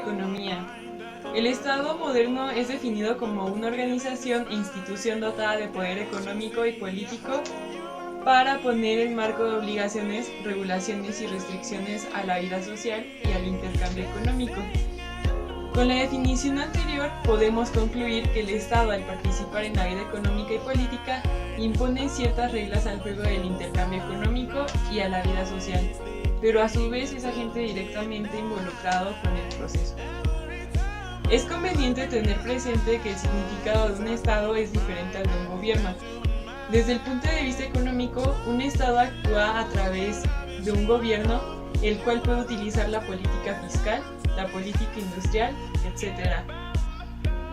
economía. El Estado moderno es definido como una organización e institución dotada de poder económico y político para poner en marco de obligaciones, regulaciones y restricciones a la vida social y al intercambio económico. Con la definición anterior podemos concluir que el Estado, al participar en la vida económica y política, impone ciertas reglas al juego del intercambio económico y a la vida social, pero a su vez es agente directamente involucrado con el proceso. Es conveniente tener presente que el significado de un Estado es diferente al de un gobierno. Desde el punto de vista económico, un Estado actúa a través de un gobierno, el cual puede utilizar la política fiscal, la política industrial, etc.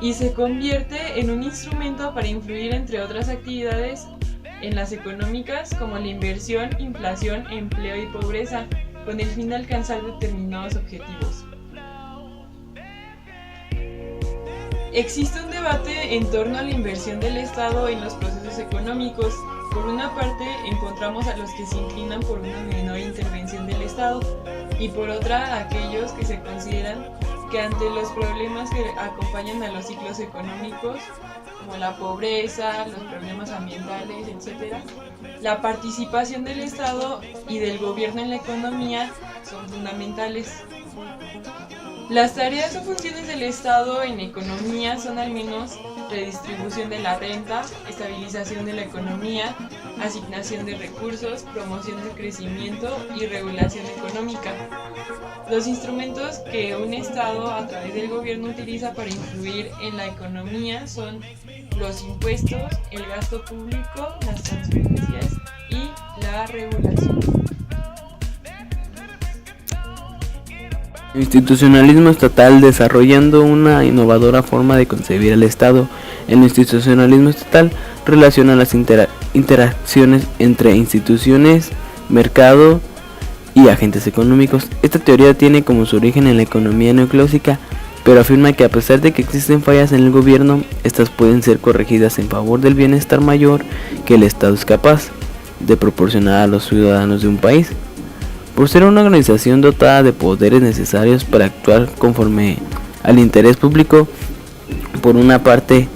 Y se convierte en un instrumento para influir, entre otras actividades, en las económicas como la inversión, inflación, empleo y pobreza, con el fin de alcanzar determinados objetivos. Existe un debate en torno a la inversión del Estado en los procesos económicos. Por una parte, encontramos a los que se inclinan por una menor intervención del Estado y por otra a aquellos que se consideran que ante los problemas que acompañan a los ciclos económicos, como la pobreza, los problemas ambientales, etc., la participación del Estado y del gobierno en la economía son fundamentales. Las tareas o funciones del Estado en economía son al menos redistribución de la renta, estabilización de la economía, asignación de recursos, promoción del crecimiento y regulación económica. Los instrumentos que un Estado a través del gobierno utiliza para influir en la economía son los impuestos, el gasto público, las transferencias y la regulación. Institucionalismo estatal, desarrollando una innovadora forma de concebir el Estado. El institucionalismo estatal relaciona las interacciones entre instituciones, mercado y agentes económicos. Esta teoría tiene como su origen en la economía neoclásica, pero afirma que a pesar de que existen fallas en el gobierno, estas pueden ser corregidas en favor del bienestar mayor que el Estado es capaz de proporcionar a los ciudadanos de un país. Por ser una organización dotada de poderes necesarios para actuar conforme al interés público, por una parte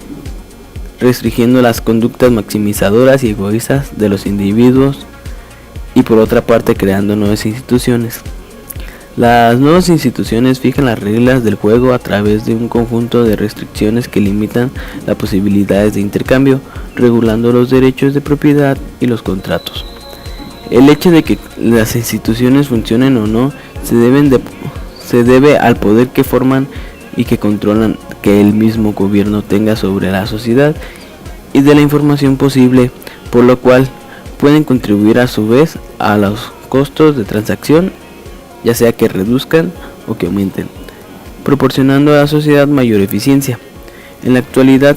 restringiendo las conductas maximizadoras y egoístas de los individuos y por otra parte creando nuevas instituciones. Las nuevas instituciones fijan las reglas del juego a través de un conjunto de restricciones que limitan las posibilidades de intercambio, regulando los derechos de propiedad y los contratos. El hecho de que las instituciones funcionen o no se debe al poder que forman y que controlan que el mismo gobierno tenga sobre la sociedad y de la información posible, por lo cual pueden contribuir a su vez a los costos de transacción, ya sea que reduzcan o que aumenten, proporcionando a la sociedad mayor eficiencia. En la actualidad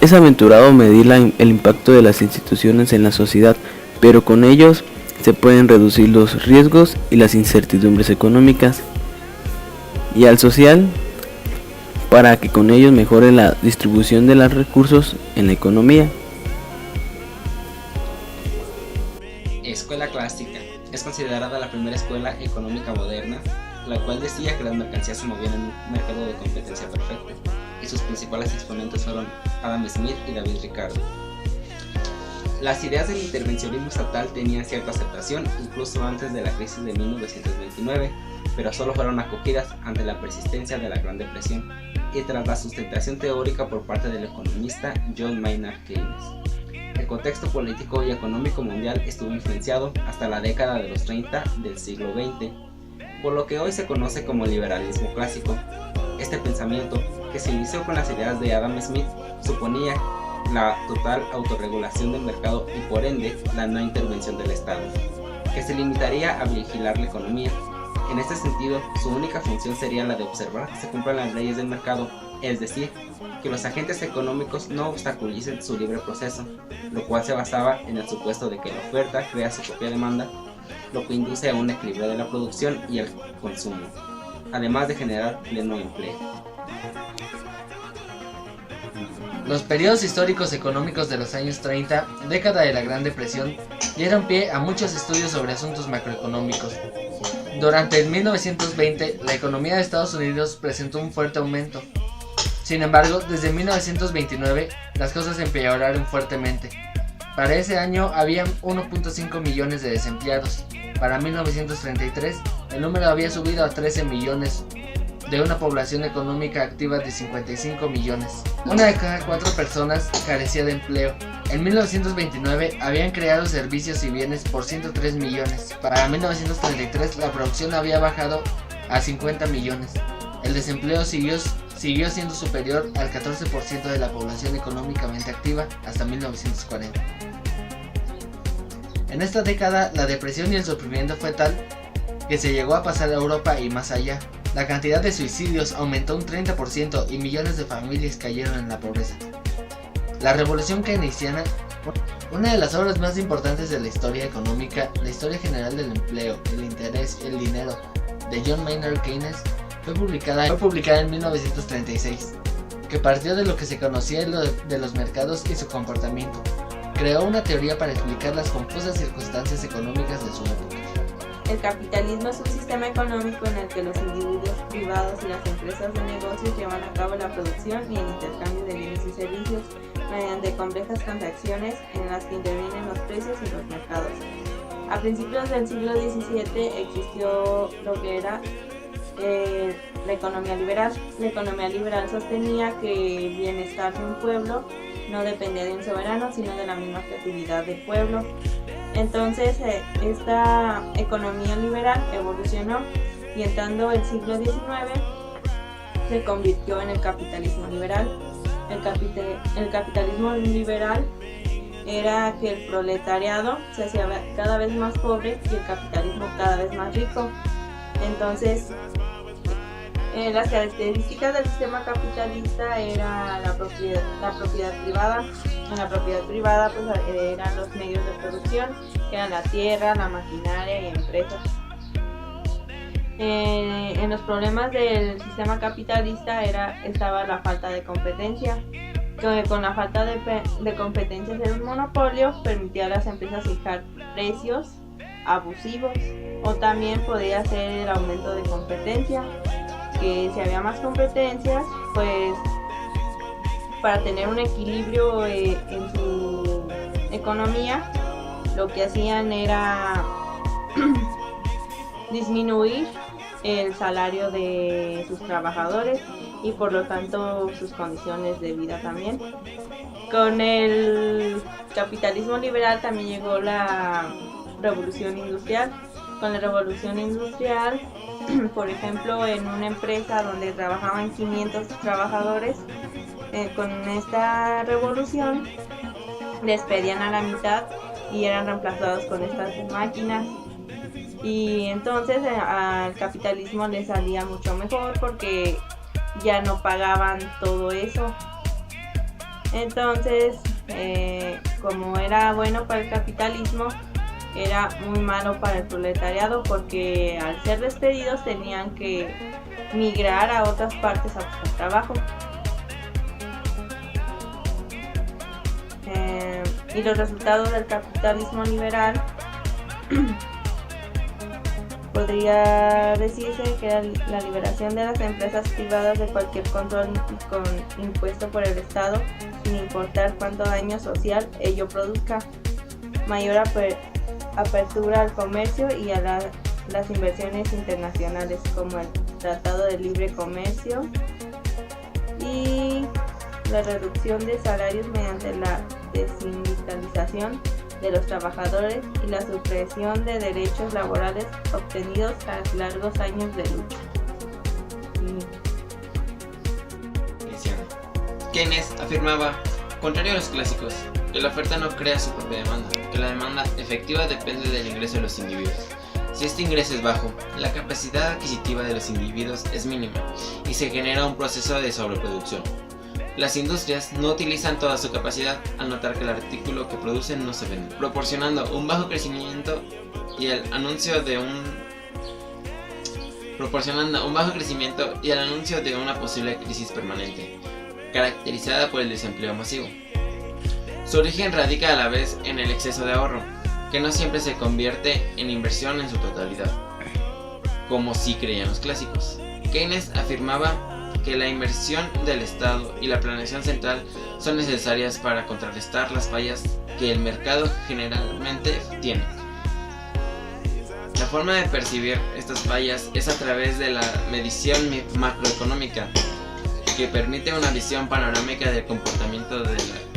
es aventurado medir el impacto de las instituciones en la sociedad, pero con ellos se pueden reducir los riesgos y las incertidumbres económicas y al social, para que con ellos mejore la distribución de los recursos en la economía. Escuela clásica. Es considerada la primera escuela económica moderna, la cual decía que las mercancías se movían en un mercado de competencia perfecta, y sus principales exponentes fueron Adam Smith y David Ricardo. Las ideas del intervencionismo estatal tenían cierta aceptación incluso antes de la crisis de 1929, pero solo fueron acogidas ante la persistencia de la Gran Depresión y tras la sustentación teórica por parte del economista John Maynard Keynes. El contexto político y económico mundial estuvo influenciado hasta la década de los 30 del siglo XX, por lo que hoy se conoce como liberalismo clásico. Este pensamiento, que se inició con las ideas de Adam Smith, suponía la total autorregulación del mercado y por ende la no intervención del Estado, que se limitaría a vigilar la economía. En este sentido, su única función sería la de observar que se cumplan las leyes del mercado, es decir, que los agentes económicos no obstaculicen su libre proceso, lo cual se basaba en el supuesto de que la oferta crea su propia demanda, lo que induce a un equilibrio de la producción y el consumo, además de generar pleno empleo. Los periodos históricos económicos de los años 30, década de la Gran Depresión, dieron pie a muchos estudios sobre asuntos macroeconómicos. Durante el 1920, la economía de Estados Unidos presentó un fuerte aumento. Sin embargo, desde 1929, las cosas empeoraron fuertemente. Para ese año había 1.5 millones de desempleados. Para 1933, el número había subido a 13 millones, de una población económica activa de 55 millones. Una de cada 4 personas carecía de empleo. En 1929 habían creado servicios y bienes por 103 millones. Para 1933 la producción había bajado a 50 millones. El desempleo siguió siendo superior al 14% de la población económicamente activa hasta 1940. En esta década la depresión y el sufrimiento fue tal que se llegó a pasar a Europa y más allá. La cantidad de suicidios aumentó un 30% y millones de familias cayeron en la pobreza. La Revolución Keynesiana, una de las obras más importantes de la historia económica, la historia general del empleo, el interés, el dinero, de John Maynard Keynes, fue publicada en 1936, que partió de lo que se conocía de los mercados y su comportamiento. Creó una teoría para explicar las confusas circunstancias económicas de su época. El capitalismo es un sistema económico en el que los individuos privados y las empresas de negocios llevan a cabo la producción y el intercambio de bienes y servicios mediante complejas transacciones en las que intervienen los precios y los mercados. A principios del siglo XVII existió lo que era la economía liberal. La economía liberal sostenía que el bienestar de un pueblo no dependía de un soberano, sino de la misma creatividad del pueblo. Entonces esta economía liberal evolucionó y entrando el siglo XIX se convirtió en el capitalismo liberal. El capitalismo liberal era que el proletariado se hacía cada vez más pobre y el capitalismo cada vez más rico. Entonces las características del sistema capitalista era la propiedad privada. En la propiedad privada pues, eran los medios de producción, que eran la tierra, la maquinaria y empresas. En los problemas del sistema capitalista estaba la falta de competencia. Con la falta de competencia ser un monopolio permitía a las empresas fijar precios abusivos, o también podía ser el aumento de competencia, que si había más competencias, pues para tener un equilibrio en su economía, lo que hacían era disminuir el salario de sus trabajadores y por lo tanto sus condiciones de vida también. Con el capitalismo liberal también llegó la revolución industrial. Con la revolución industrial, por ejemplo, en una empresa donde trabajaban 500 trabajadores, con esta revolución despedían a la mitad y eran reemplazados con estas máquinas, y entonces al capitalismo le salía mucho mejor porque ya no pagaban todo eso. Entonces como era bueno para el capitalismo, era muy malo para el proletariado, porque al ser despedidos tenían que migrar a otras partes a buscar trabajo. Y los resultados del capitalismo liberal podría decirse que era la liberación de las empresas privadas de cualquier control impuesto por el Estado, sin importar cuánto daño social ello produzca, mayor apertura al comercio y a las inversiones internacionales, como el Tratado de Libre Comercio, y la reducción de salarios mediante la desindicalización de los trabajadores y la supresión de derechos laborales obtenidos tras largos años de lucha. Keynes afirmaba, contrario a los clásicos, que la oferta no crea su propia demanda, que la demanda efectiva depende del ingreso de los individuos. Si este ingreso es bajo, la capacidad adquisitiva de los individuos es mínima y se genera un proceso de sobreproducción. Las industrias no utilizan toda su capacidad al notar que el artículo que producen no se vende, proporcionando un bajo crecimiento y el anuncio de una posible crisis permanente, caracterizada por el desempleo masivo. Su origen radica a la vez en el exceso de ahorro, que no siempre se convierte en inversión en su totalidad. como sí creían los clásicos. Keynes afirmaba que la inversión del Estado y la planeación central son necesarias para contrarrestar las fallas que el mercado generalmente tiene. La forma de percibir estas fallas es a través de la medición macroeconómica, que permite una visión panorámica del comportamiento de la